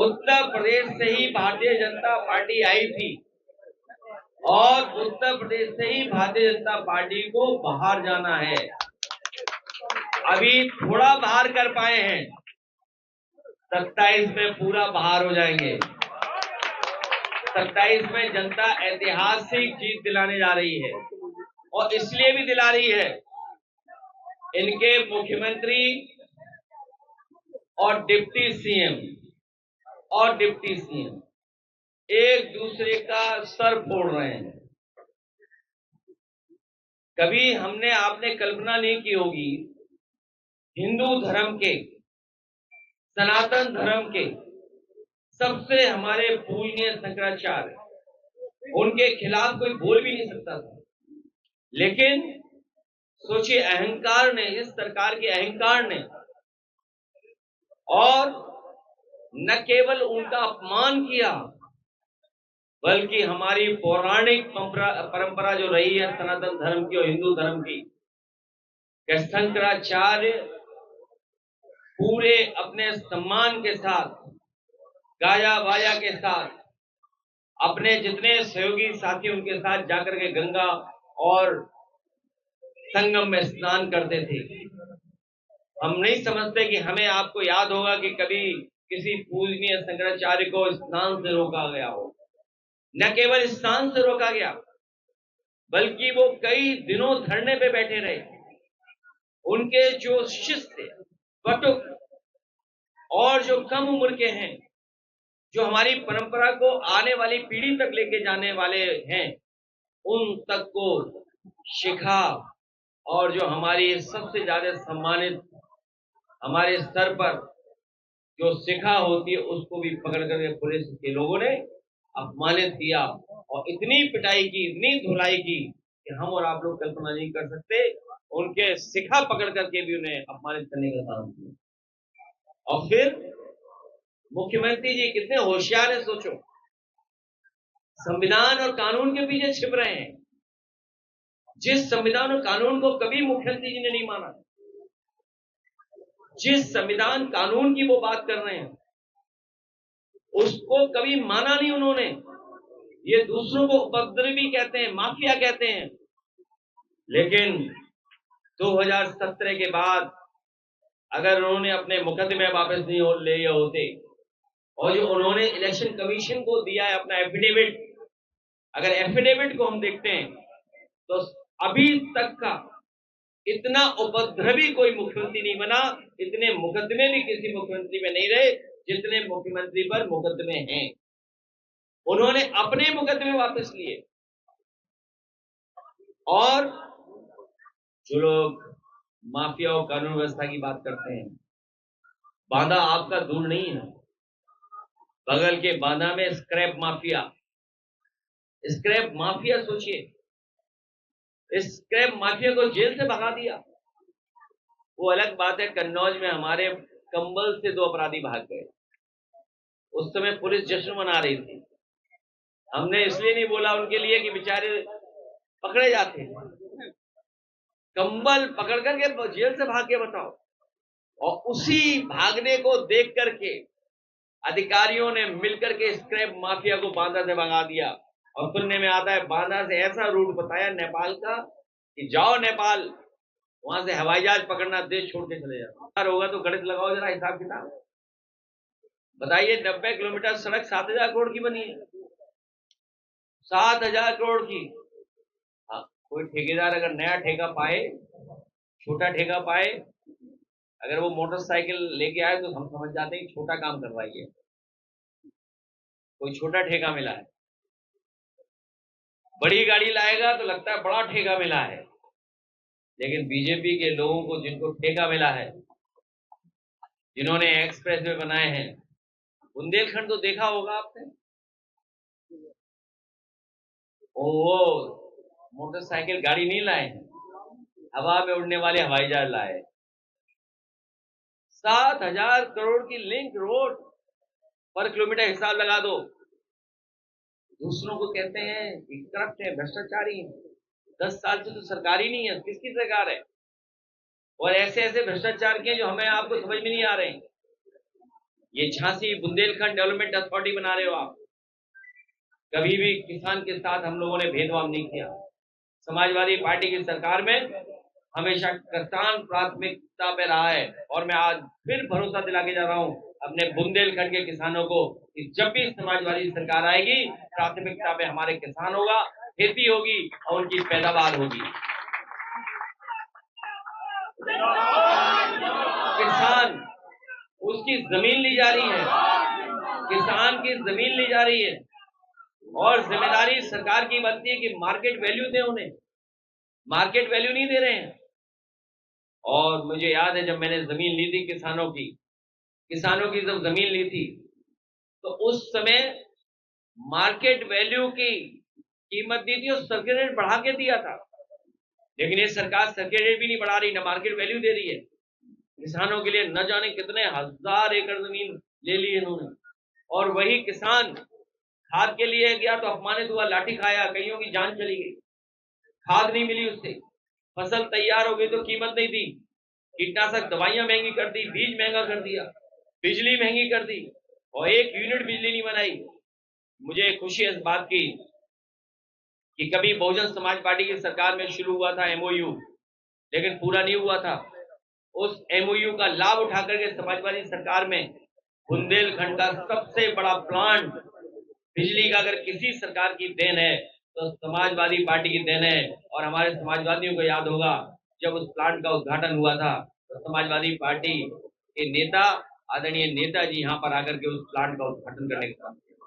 उत्तर प्रदेश से ही भारतीय जनता पार्टी आई थी और उत्तर प्रदेश से ही भारतीय जनता पार्टी को बाहर जाना है। अभी थोड़ा बाहर कर पाए हैं, 27 में पूरा बाहर हो जाएंगे। 27 में जनता ऐतिहासिक जीत दिलाने जा रही है और इसलिए भी दिला रही है, इनके मुख्यमंत्री और डिप्टी सीएम एक दूसरे का सर फोड़ रहे हैं। कभी आपने कल्पना नहीं की होगी, हिंदू धर्म के, सनातन धर्म के सबसे हमारे पूजनीय शंकराचार्य, उनके खिलाफ कोई बोल भी नहीं सकता था। लेकिन सोचिए, अहंकार ने, इस सरकार के अहंकार ने, और न केवल उनका अपमान किया बल्कि हमारी पौराणिक परंपरा जो रही है सनातन धर्म की और हिंदू धर्म की, शंकराचार्य पूरे अपने सम्मान के साथ, गाजा बाजा के साथ, अपने जितने सहयोगी साथी उनके साथ जाकर के गंगा और संगम में स्नान करते थे। हम नहीं समझते कि आपको याद होगा कि कभी किसी पूजनीय शंकराचार्य को स्नान से रोका गया हो। न केवल स्नान से रोका गया बल्कि वो कई दिनों धरने पे बैठे रहे। उनके जो शिष्य थे, बटुक और जो कम उम्र के हैं, जो हमारी परंपरा को आने वाली पीढ़ी तक लेके जाने वाले हैं, उन तक को शिखा और जो हमारी सबसे ज्यादा सम्मानित हमारे स्तर पर जो शिखा होती है उसको भी पकड़ करके पुलिस के लोगों ने अपमानित किया और इतनी पिटाई की, इतनी धुलाई की कि हम और आप लोग कल्पना नहीं कर सकते। उनके शिखा पकड़ करके भी उन्हें अपमानित करने का काम किया। और फिर मुख्यमंत्री जी कितने होशियार है, सोचो, संविधान और कानून के पीछे छिप रहे हैं। जिस संविधान और कानून को कभी मुख्यमंत्री जी ने नहीं माना, जिस संविधान कानून की वो बात कर रहे हैं उसको कभी माना नहीं उन्होंने। ये दूसरों को उपद्रवी कहते हैं, माफिया कहते हैं। लेकिन 2017 के बाद अगर उन्होंने अपने मुकदमे वापस नहीं लिए होते और जो उन्होंने इलेक्शन कमीशन को दिया है अपना एफिडेविट, अगर एफिडेविट को हम देखते हैं तो अभी तक का इतना उपद्रवी कोई मुख्यमंत्री नहीं बना, इतने मुकदमे भी किसी मुख्यमंत्री में नहीं रहे जितने मुख्यमंत्री पर मुकदमे हैं। उन्होंने अपने मुकदमे वापस लिए। और जो लोग माफिया और कानून व्यवस्था की बात करते हैं, बांदा आपका दूर नहीं है। बगल के बांदा में स्क्रैप माफिया सोचिए, इस स्क्रैप माफिया को जेल से भगा दिया। वो अलग बात है, कन्नौज में हमारे कंबल से 2 अपराधी भाग गए। उस समय पुलिस जश्न मना रही थी। हमने इसलिए नहीं बोला उनके लिए कि बेचारे पकड़े जाते, कंबल पकड़ करके जेल से भाग के बताओ। और उसी भागने को देख करके अधिकारियों ने मिलकर के स्क्रैप माफिया को बांदा से भगा दिया। और सुनने में आता है बांदा से ऐसा रूट बताया नेपाल का कि जाओ नेपाल, वहां से हवाई जहाज पकड़ना, देश छोड़ के चले जाओ। होगा तो गणित लगाओ जरा, हिसाब किताब बताइए। 90 किलोमीटर सड़क 7,000 करोड़ की बनी है, 7,000 करोड़ की। हाँ, कोई ठेकेदार अगर नया ठेका पाए, छोटा ठेका पाए, अगर वो मोटरसाइकिल लेके आए तो हम समझ जाते हैं छोटा काम कर रहा है। कोई छोटा ठेका मिला है। बड़ी गाड़ी लाएगा तो लगता है बड़ा ठेका मिला है। लेकिन बीजेपी के लोगों को जिनको ठेका मिला है, जिन्होंने एक्सप्रेस वे बनाए हैं, बुंदेलखंड तो देखा होगा आपने, वो मोटरसाइकिल गाड़ी नहीं लाए हैं, हवा में उड़ने वाले हवाई जहाज लाए। 7,000 करोड़ की लिंक रोड पर किलोमीटर हिसाब लगा दो। दूसरों को कहते हैं कि करप्ट है, भ्रष्टाचारी है। 10 साल से तो सरकार ही नहीं है, किसकी सरकार है? और ऐसे ऐसे भ्रष्टाचार किए जो हमें आपको समझ में नहीं आ रहे हैं। ये झांसी बुंदेलखंड डेवलपमेंट अथॉरिटी बना रहे हो आप। कभी भी किसान के साथ हम लोगों ने भेदभाव नहीं किया। समाजवादी पार्टी की सरकार में हमेशा किसान प्राथमिकता पे रहा है, और मैं आज फिर भरोसा दिला के जा रहा हूं अपने बुंदेलखंड के किसानों को कि जब भी समाजवादी सरकार आएगी, प्राथमिकता पे हमारे किसान होगा, खेती होगी और उनकी पैदावार होगी। किसान, उसकी जमीन ली जा रही है, किसान की जमीन ली जा रही है, और जिम्मेदारी सरकार की बनती है कि मार्केट वैल्यू दे उन्हें। मार्केट वैल्यू नहीं दे रहे हैं। और मुझे याद है जब मैंने जमीन ली थी किसानों की जब जमीन ली थी तो उस समय मार्केट वैल्यू की कीमत दी थी और सर्किट रेट बढ़ा के दिया था। लेकिन ये सरकार सर्किट रेट भी नहीं बढ़ा रही, ना मार्केट वैल्यू दे रही है। किसानों के लिए न जाने कितने हजार एकड़ जमीन ले ली इन्होंने, और वही किसान खाद के लिए गया तो अपमानित हुआ, लाठी खाया, कईयों की जान चली गई, खाद नहीं मिली उससे, फसल तैयार हो गई तो कीमत नहीं दी, कीटनाशक दवाइयां महंगी कर दी, बीज महंगा कर दिया, बिजली महंगी कर दी, और एक यूनिट बिजली नहीं बनाई। मुझे खुशी है इस बात की कि कभी बहुजन समाज पार्टी की सरकार में शुरू हुआ था एमओयू, लेकिन पूरा नहीं हुआ था। उस एमओयू का लाभ उठा करके समाजवादी सरकार में बुंदेलखंड का सबसे बड़ा प्लांट बिजली का अगर किसी सरकार की देन है तो समाजवादी पार्टी की देन है। और हमारे समाजवादियों को याद होगा जब उस प्लांट का उद्घाटन हुआ था तो समाजवादी पार्टी के नेता, आदरणीय नेताजी यहाँ पर आकर के उस प्लांट का उद्घाटन करने का